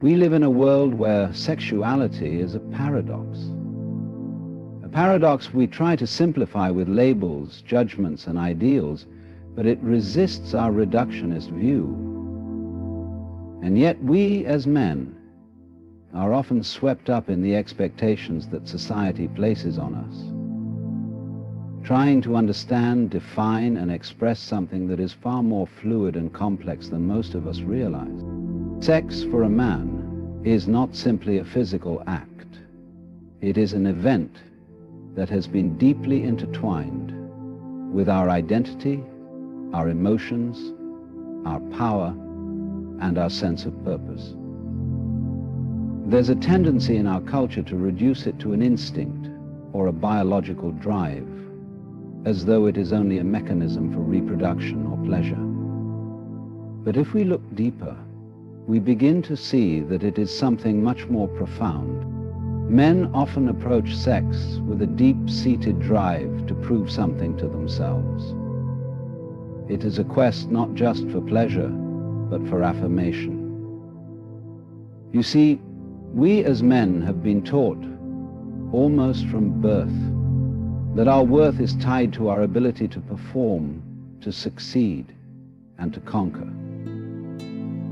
We live in a world where sexuality is a paradox. A paradox we try to simplify with labels, judgments, and ideals, but it resists our reductionist view. And yet we, as men, are often swept up in the expectations that society places on us, trying to understand, define, and express something that is far more fluid and complex than most of us realize. Sex for a man is not simply a physical act. It is an event that has been deeply intertwined with our identity, our emotions, our power, and our sense of purpose. There's a tendency in our culture to reduce it to an instinct or a biological drive, as though it is only a mechanism for reproduction or pleasure. But if we look deeper, we begin to see that it is something much more profound. Men often approach sex with a deep-seated drive to prove something to themselves. It is a quest not just for pleasure, but for affirmation. You see, we as men have been taught, almost from birth, that our worth is tied to our ability to perform, to succeed, and to conquer.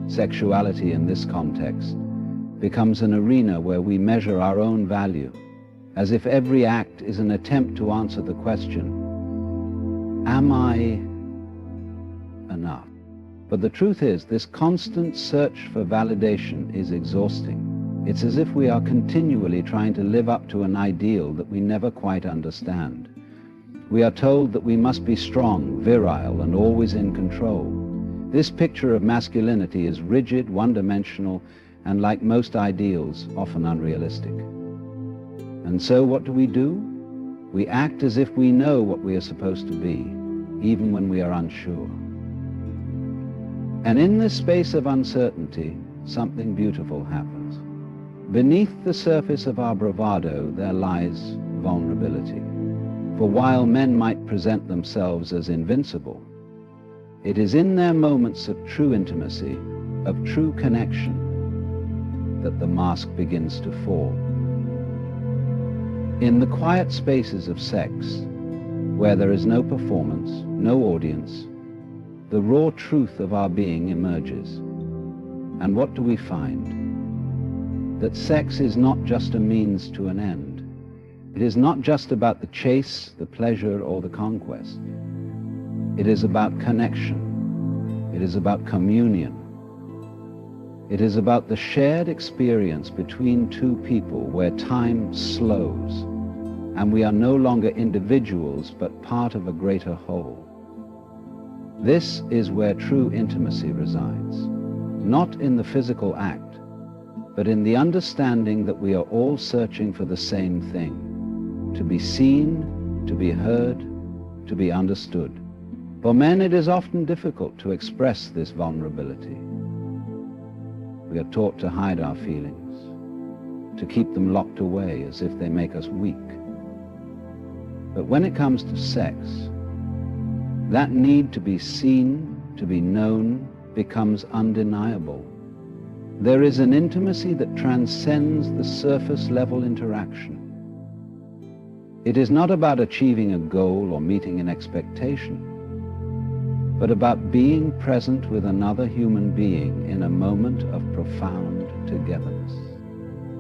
Sexuality in this context becomes an arena where we measure our own value, as if every act is an attempt to answer the question, am I enough? But the truth is, this constant search for validation is exhausting. It's as if we are continually trying to live up to an ideal that we never quite understand. We are told that we must be strong, virile, and always in control. This picture of masculinity is rigid, one-dimensional, and like most ideals, often unrealistic. And so what do? We act as if we know what we are supposed to be, even when we are unsure. And in this space of uncertainty, something beautiful happens. Beneath the surface of our bravado, there lies vulnerability. For while men might present themselves as invincible, it is in their moments of true intimacy, of true connection, that the mask begins to fall. In the quiet spaces of sex, where there is no performance, no audience, the raw truth of our being emerges. And what do we find? That sex is not just a means to an end. It is not just about the chase, the pleasure, or the conquest. It is about connection. It is about communion. It is about the shared experience between two people where time slows and we are no longer individuals but part of a greater whole. This is where true intimacy resides, not in the physical act, but in the understanding that we are all searching for the same thing, to be seen, to be heard, to be understood. For men, it is often difficult to express this vulnerability. We are taught to hide our feelings, to keep them locked away as if they make us weak. But when it comes to sex, that need to be seen, to be known, becomes undeniable. There is an intimacy that transcends the surface-level interaction. It is not about achieving a goal or meeting an expectation, but about being present with another human being in a moment of profound togetherness.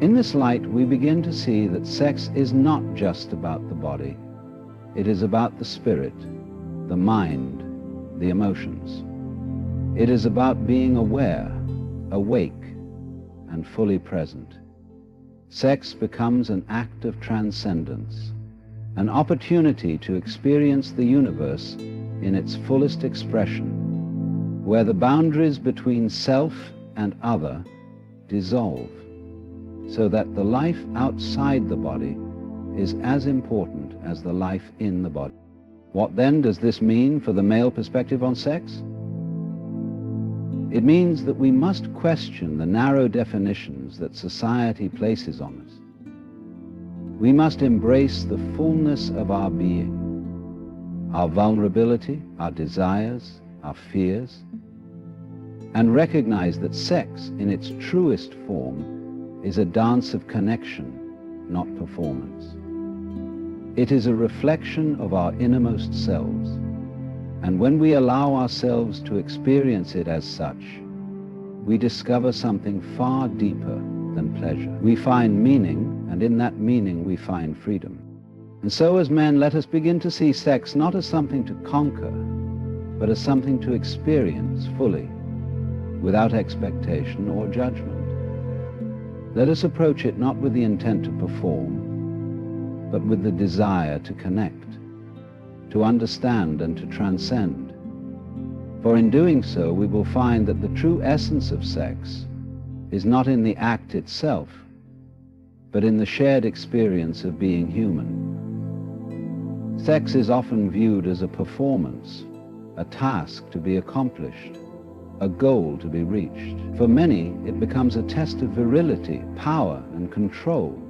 In this light, we begin to see that sex is not just about the body. It is about the spirit, the mind, the emotions. It is about being aware, awake, and fully present. Sex becomes an act of transcendence, an opportunity to experience the universe in its fullest expression, where the boundaries between self and other dissolve, so that the life outside the body is as important as the life in the body. What then does this mean for the male perspective on sex? It means that we must question the narrow definitions that society places on us. We must embrace the fullness of our being, our vulnerability, our desires, our fears. and recognize that sex, in its truest form, is a dance of connection, not performance. It is a reflection of our innermost selves, and when we allow ourselves to experience it as such, we discover something far deeper than pleasure. We find meaning, and in that meaning we find freedom. And so as men, let us begin to see sex not as something to conquer, but as something to experience fully, without expectation or judgment. Let us approach it not with the intent to perform, but with the desire to connect, to understand and to transcend. For in doing so, we will find that the true essence of sex is not in the act itself, but in the shared experience of being human. Sex is often viewed as a performance, a task to be accomplished, a goal to be reached. For many, it becomes a test of virility, power, and control.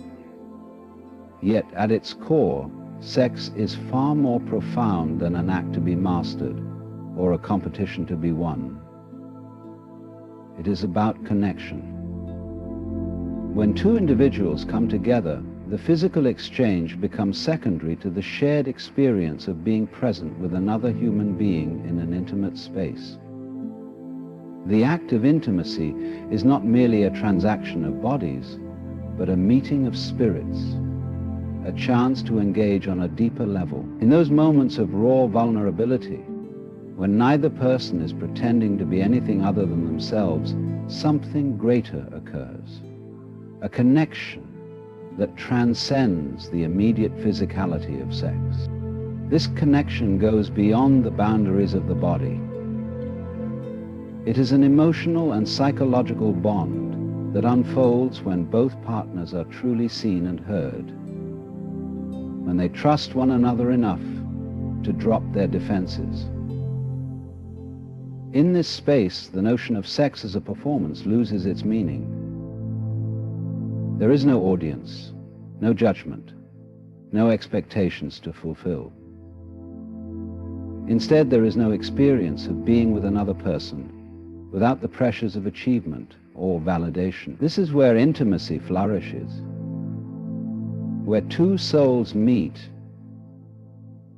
Yet at its core, sex is far more profound than an act to be mastered or a competition to be won. It is about connection. When two individuals come together, the physical exchange becomes secondary to the shared experience of being present with another human being in an intimate space. The act of intimacy is not merely a transaction of bodies, but a meeting of spirits, a chance to engage on a deeper level. In those moments of raw vulnerability, when neither person is pretending to be anything other than themselves, something greater occurs, a connection that transcends the immediate physicality of sex. This connection goes beyond the boundaries of the body. It is an emotional and psychological bond that unfolds when both partners are truly seen and heard, when they trust one another enough to drop their defenses. In this space, the notion of sex as a performance loses its meaning. There is no audience, no judgment, no expectations to fulfill. Instead, there is no experience of being with another person without the pressures of achievement or validation. This is where intimacy flourishes, where two souls meet,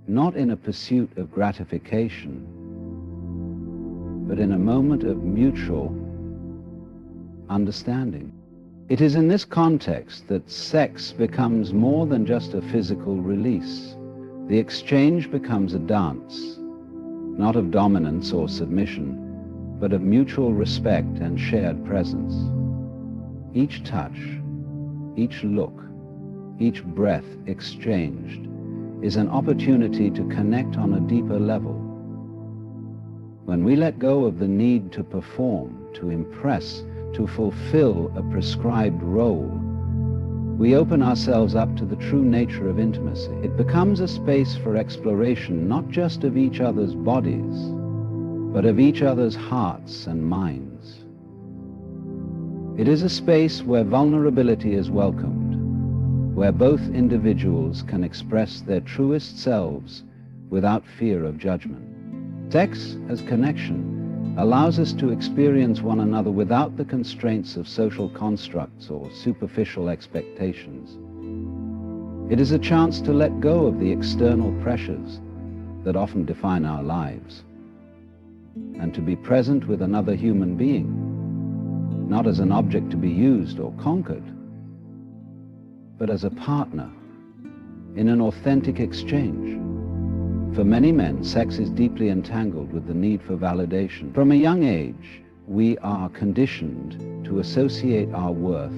not in a pursuit of gratification, but in a moment of mutual understanding. It is in this context that sex becomes more than just a physical release. The exchange becomes a dance, not of dominance or submission, but of mutual respect and shared presence. Each touch, each look, each breath exchanged is an opportunity to connect on a deeper level. When we let go of the need to perform, to impress, to fulfill a prescribed role, we open ourselves up to the true nature of intimacy. It becomes a space for exploration, not just of each other's bodies, but of each other's hearts and minds. It is a space where vulnerability is welcomed, where both individuals can express their truest selves without fear of judgment. Sex as connection allows us to experience one another without the constraints of social constructs or superficial expectations. It is a chance to let go of the external pressures that often define our lives, and to be present with another human being, not as an object to be used or conquered, but as a partner in an authentic exchange. For many men, sex is deeply entangled with the need for validation. From a young age, we are conditioned to associate our worth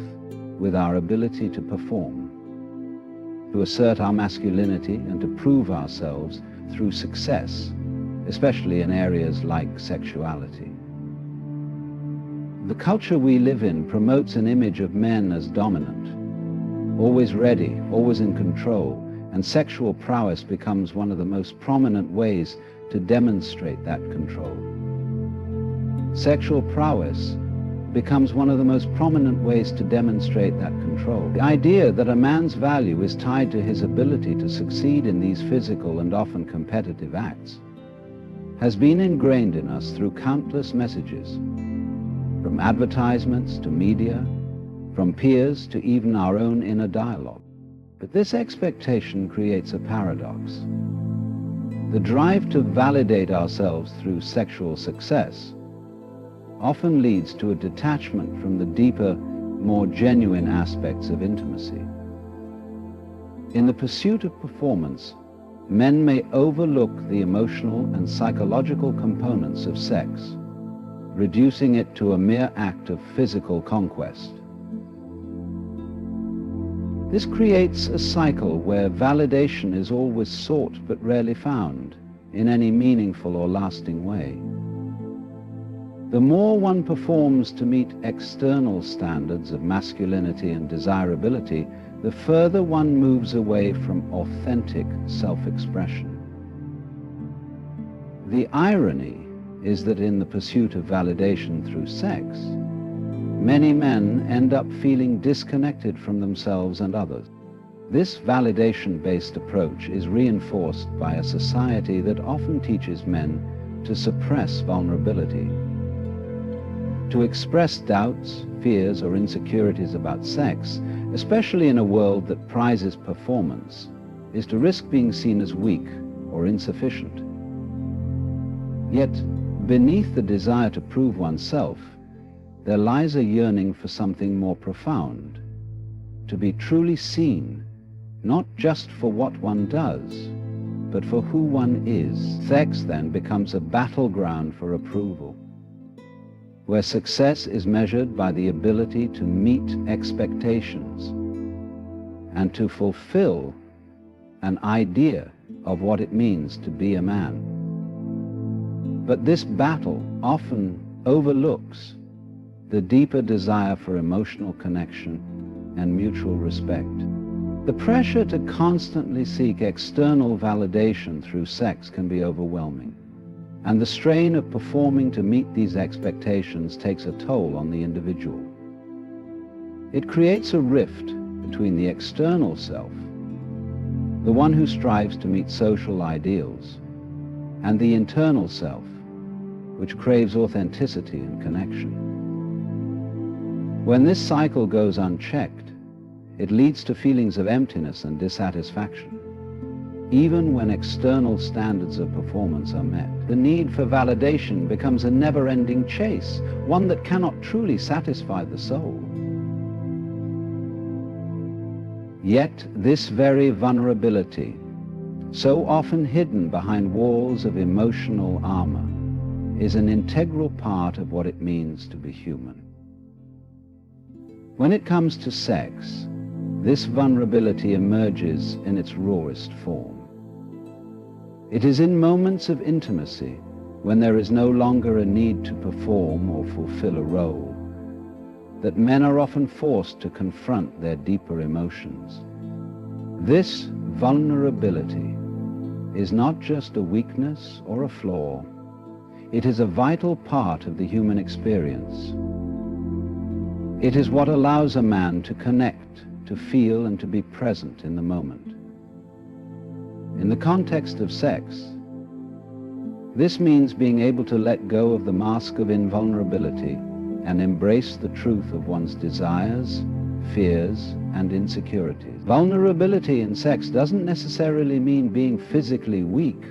with our ability to perform, to assert our masculinity and to prove ourselves through success, especially in areas like sexuality. The culture we live in promotes an image of men as dominant, always ready, always in control, and sexual prowess becomes one of the most prominent ways to demonstrate that control. Sexual prowess becomes one of the most prominent ways to demonstrate that control. The idea that a man's value is tied to his ability to succeed in these physical and often competitive acts has been ingrained in us through countless messages, from advertisements to media, from peers to even our own inner dialogue. But this expectation creates a paradox. The drive to validate ourselves through sexual success often leads to a detachment from the deeper, more genuine aspects of intimacy. In the pursuit of performance, men may overlook the emotional and psychological components of sex, reducing it to a mere act of physical conquest. This creates a cycle where validation is always sought but rarely found in any meaningful or lasting way. The more one performs to meet external standards of masculinity and desirability, the further one moves away from authentic self-expression. The irony is that in the pursuit of validation through sex, many men end up feeling disconnected from themselves and others. This validation-based approach is reinforced by a society that often teaches men to suppress vulnerability. To express doubts, fears, or insecurities about sex, especially in a world that prizes performance, is to risk being seen as weak or insufficient. Yet, beneath the desire to prove oneself, there lies a yearning for something more profound, to be truly seen, not just for what one does, but for who one is. Sex then becomes a battleground for approval, where success is measured by the ability to meet expectations and to fulfill an idea of what it means to be a man. But this battle often overlooks the deeper desire for emotional connection and mutual respect. The pressure to constantly seek external validation through sex can be overwhelming, and the strain of performing to meet these expectations takes a toll on the individual. It creates a rift between the external self, the one who strives to meet social ideals, and the internal self, which craves authenticity and connection. When this cycle goes unchecked, it leads to feelings of emptiness and dissatisfaction. Even when external standards of performance are met, the need for validation becomes a never-ending chase, one that cannot truly satisfy the soul. Yet this very vulnerability, so often hidden behind walls of emotional armor, is an integral part of what it means to be human. When it comes to sex, this vulnerability emerges in its rawest form. It is in moments of intimacy, when there is no longer a need to perform or fulfill a role, that men are often forced to confront their deeper emotions. This vulnerability is not just a weakness or a flaw. It is a vital part of the human experience. It is what allows a man to connect, to feel, and to be present in the moment. In the context of sex, this means being able to let go of the mask of invulnerability and embrace the truth of one's desires, fears, and insecurities. Vulnerability in sex doesn't necessarily mean being physically weak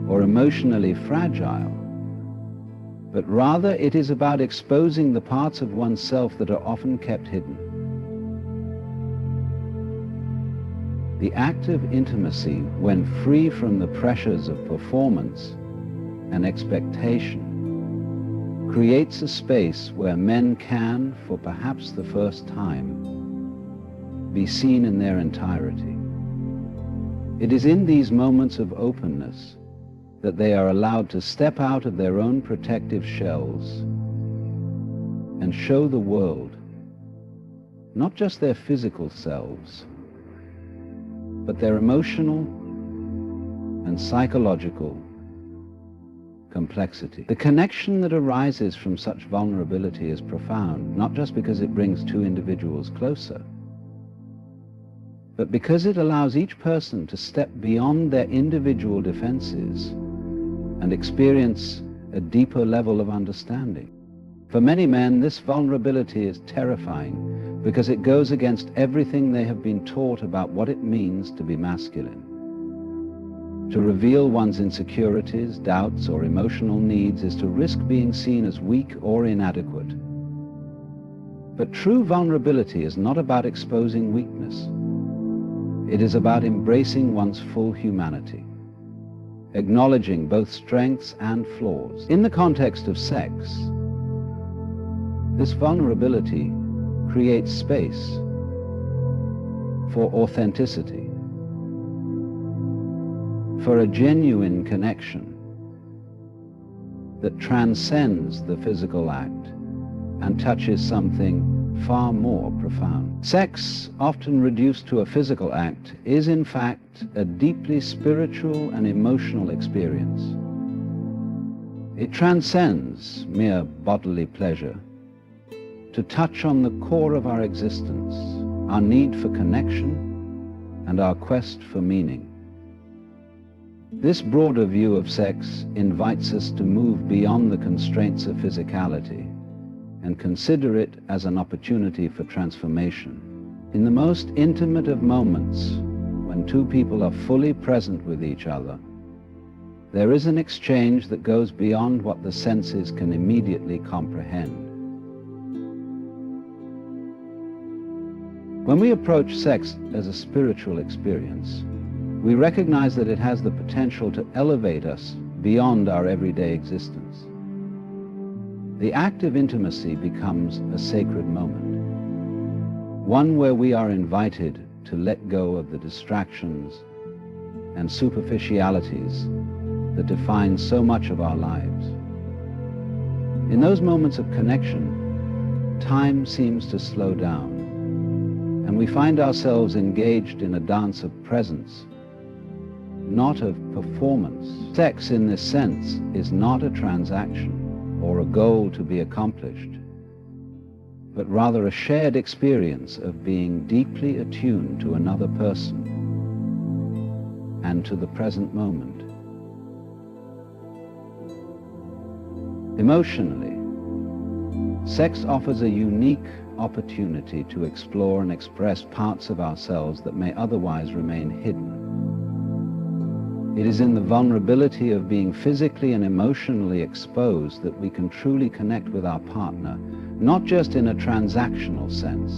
or emotionally fragile, but rather it is about exposing the parts of oneself that are often kept hidden. The act of intimacy, when free from the pressures of performance and expectation, creates a space where men can, for perhaps the first time, be seen in their entirety. It is in these moments of openness that they are allowed to step out of their own protective shells and show the world not just their physical selves, but their emotional and psychological complexity. The connection that arises from such vulnerability is profound, not just because it brings two individuals closer, but because it allows each person to step beyond their individual defenses and experience a deeper level of understanding. For many men, this vulnerability is terrifying because it goes against everything they have been taught about what it means to be masculine. To reveal one's insecurities, doubts, or emotional needs is to risk being seen as weak or inadequate. But true vulnerability is not about exposing weakness. It is about embracing one's full humanity, acknowledging both strengths and flaws. In the context of sex, this vulnerability creates space for authenticity, for a genuine connection that transcends the physical act and touches something far more profound. Sex, often reduced to a physical act, is in fact a deeply spiritual and emotional experience. It transcends mere bodily pleasure to touch on the core of our existence, our need for connection and our quest for meaning. This broader view of sex invites us to move beyond the constraints of physicality and consider it as an opportunity for transformation. In the most intimate of moments, when two people are fully present with each other, there is an exchange that goes beyond what the senses can immediately comprehend. When we approach sex as a spiritual experience, we recognize that it has the potential to elevate us beyond our everyday existence. The act of intimacy becomes a sacred moment, one where we are invited to let go of the distractions and superficialities that define so much of our lives. In those moments of connection, time seems to slow down, and we find ourselves engaged in a dance of presence, not of performance. Sex, in this sense, is not a transaction or a goal to be accomplished, but rather a shared experience of being deeply attuned to another person and to the present moment. Emotionally, sex offers a unique opportunity to explore and express parts of ourselves that may otherwise remain hidden. It is in the vulnerability of being physically and emotionally exposed that we can truly connect with our partner, not just in a transactional sense,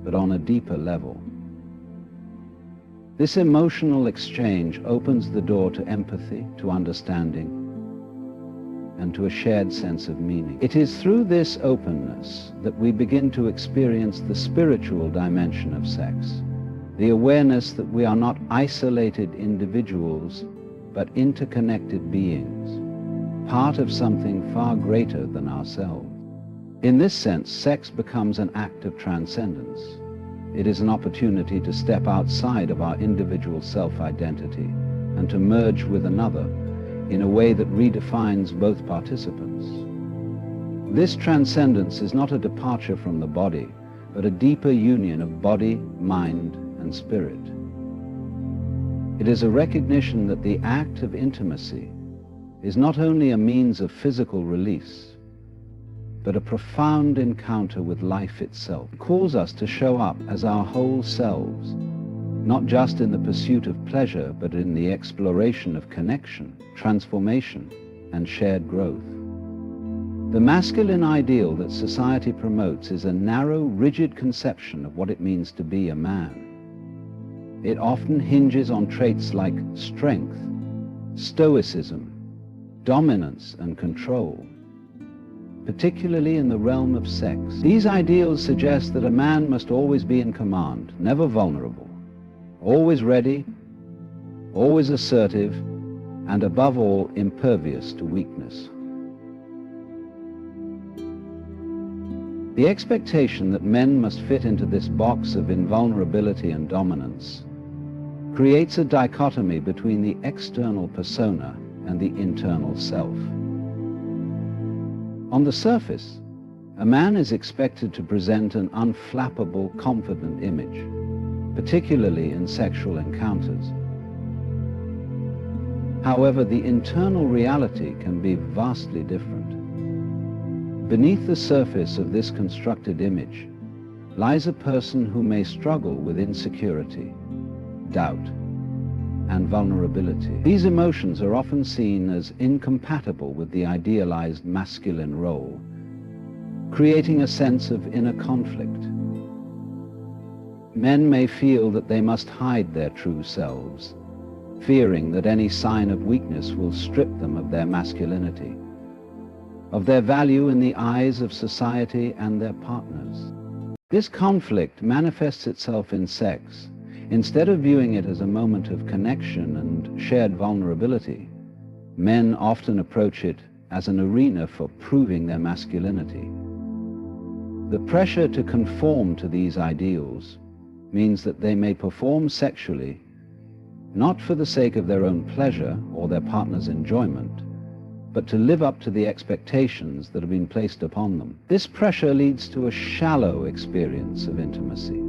but on a deeper level. This emotional exchange opens the door to empathy, to understanding, and to a shared sense of meaning. It is through this openness that we begin to experience the spiritual dimension of sex, the awareness that we are not isolated individuals, but interconnected beings, part of something far greater than ourselves. In this sense, sex becomes an act of transcendence. It is an opportunity to step outside of our individual self-identity and to merge with another in a way that redefines both participants. This transcendence is not a departure from the body, but a deeper union of body, mind, and spirit. It is a recognition that the act of intimacy is not only a means of physical release, but a profound encounter with life itself. It calls us to show up as our whole selves, not just in the pursuit of pleasure, but in the exploration of connection, transformation, and shared growth. The masculine ideal that society promotes is a narrow, rigid conception of what it means to be a man. It often hinges on traits like strength, stoicism, dominance, and control, particularly in the realm of sex. These ideals suggest that a man must always be in command, never vulnerable, always ready, always assertive, and above all, impervious to weakness. The expectation that men must fit into this box of invulnerability and dominance creates a dichotomy between the external persona and the internal self. On the surface, a man is expected to present an unflappable, confident image, particularly in sexual encounters. However, the internal reality can be vastly different. Beneath the surface of this constructed image lies a person who may struggle with insecurity, doubt, and vulnerability. These emotions are often seen as incompatible with the idealized masculine role, creating a sense of inner conflict. Men may feel that they must hide their true selves, fearing that any sign of weakness will strip them of their masculinity, of their value in the eyes of society and their partners. This conflict manifests itself in sex. Instead of viewing it as a moment of connection and shared vulnerability, men often approach it as an arena for proving their masculinity. The pressure to conform to these ideals means that they may perform sexually not for the sake of their own pleasure or their partner's enjoyment, but to live up to the expectations that have been placed upon them. This pressure leads to a shallow experience of intimacy,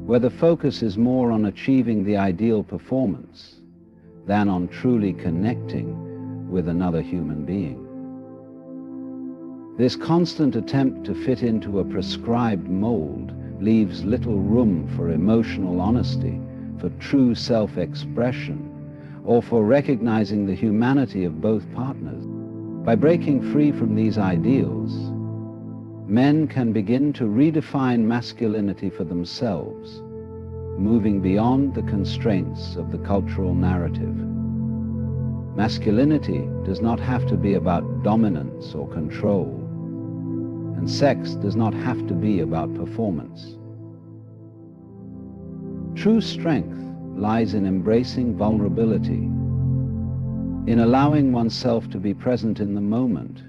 where the focus is more on achieving the ideal performance than on truly connecting with another human being. This constant attempt to fit into a prescribed mold leaves little room for emotional honesty, for true self-expression, or for recognizing the humanity of both partners. By breaking free from these ideals, men can begin to redefine masculinity for themselves, moving beyond the constraints of the cultural narrative. Masculinity does not have to be about dominance or control, and sex does not have to be about performance. True strength lies in embracing vulnerability, in allowing oneself to be present in the moment,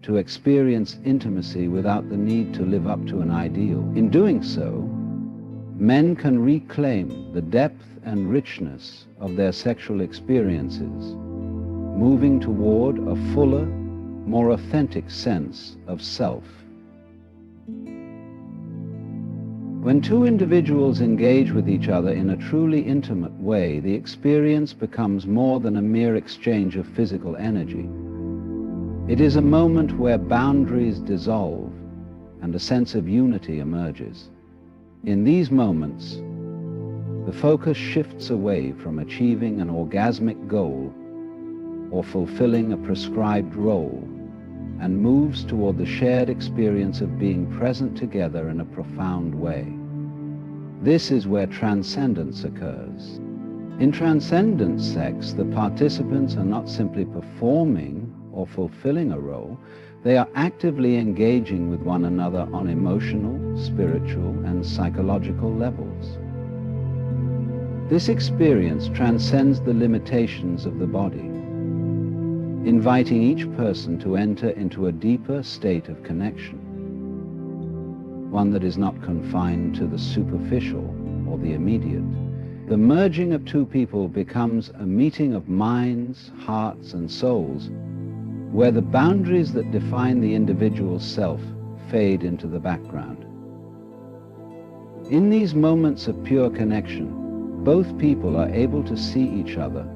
to experience intimacy without the need to live up to an ideal. In doing so, men can reclaim the depth and richness of their sexual experiences, moving toward a fuller, more authentic sense of self. When two individuals engage with each other in a truly intimate way, the experience becomes more than a mere exchange of physical energy. It is a moment where boundaries dissolve and a sense of unity emerges. In these moments, the focus shifts away from achieving an orgasmic goal or fulfilling a prescribed role and moves toward the shared experience of being present together in a profound way. This is where transcendence occurs. In transcendent sex, the participants are not simply performing or fulfilling a role, they are actively engaging with one another on emotional, spiritual, and psychological levels. This experience transcends the limitations of the body, inviting each person to enter into a deeper state of connection, one that is not confined to the superficial or the immediate. The merging of two people becomes a meeting of minds, hearts, and souls, where the boundaries that define the individual's self fade into the background. In these moments of pure connection, both people are able to see each other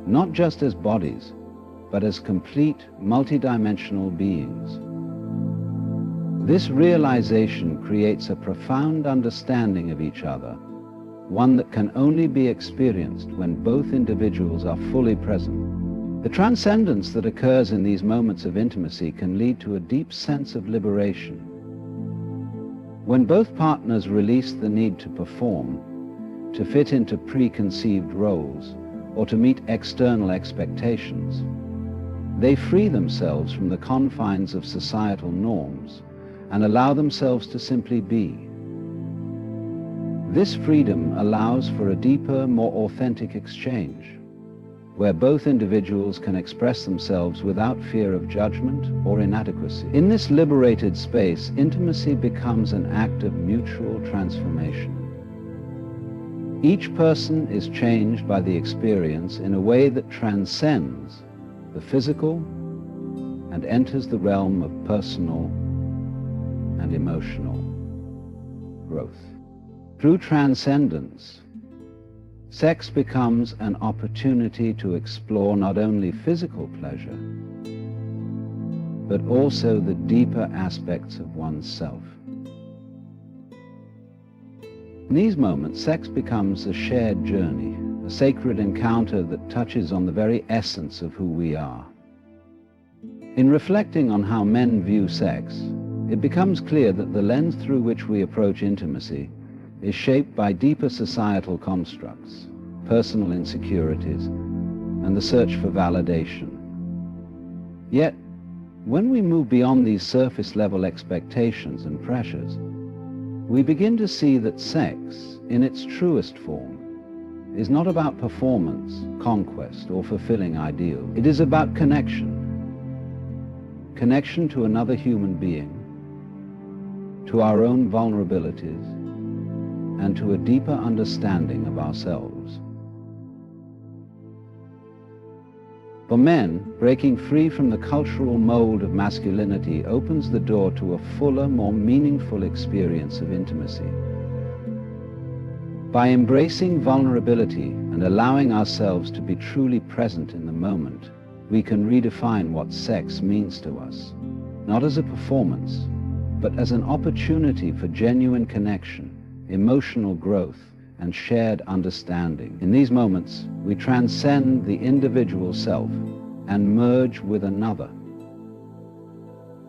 not just as bodies, but as complete, multidimensional beings. This realization creates a profound understanding of each other, one that can only be experienced when both individuals are fully present. The transcendence that occurs in these moments of intimacy can lead to a deep sense of liberation. When both partners release the need to perform, to fit into preconceived roles, or to meet external expectations, they free themselves from the confines of societal norms and allow themselves to simply be. This freedom allows for a deeper, more authentic exchange, where both individuals can express themselves without fear of judgment or inadequacy. In this liberated space, intimacy becomes an act of mutual transformation. Each person is changed by the experience in a way that transcends the physical and enters the realm of personal and emotional growth. Through transcendence, sex becomes an opportunity to explore not only physical pleasure, but also the deeper aspects of one's self. In these moments, sex becomes a shared journey, a sacred encounter that touches on the very essence of who we are. In reflecting on how men view sex, it becomes clear that the lens through which we approach intimacy is shaped by deeper societal constructs, personal insecurities, and the search for validation. Yet, when we move beyond these surface-level expectations and pressures, we begin to see that sex, in its truest form, is not about performance, conquest, or fulfilling ideals. It is about connection. Connection to another human being, to our own vulnerabilities, and to a deeper understanding of ourselves. For men, breaking free from the cultural mold of masculinity opens the door to a fuller, more meaningful experience of intimacy. By embracing vulnerability and allowing ourselves to be truly present in the moment, we can redefine what sex means to us, not as a performance, but as an opportunity for genuine connection, emotional growth, and shared understanding. In these moments, we transcend the individual self and merge with another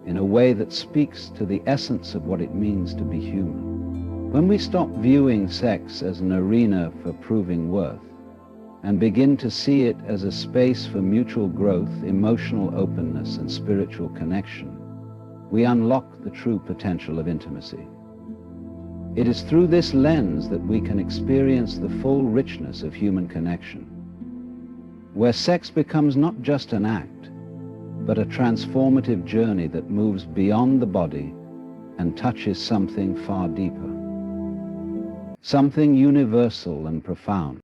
in a way that speaks to the essence of what it means to be human. When we stop viewing sex as an arena for proving worth and begin to see it as a space for mutual growth, emotional openness, and spiritual connection, we unlock the true potential of intimacy. It is through this lens that we can experience the full richness of human connection, where sex becomes not just an act, but a transformative journey that moves beyond the body and touches something far deeper, something universal and profound.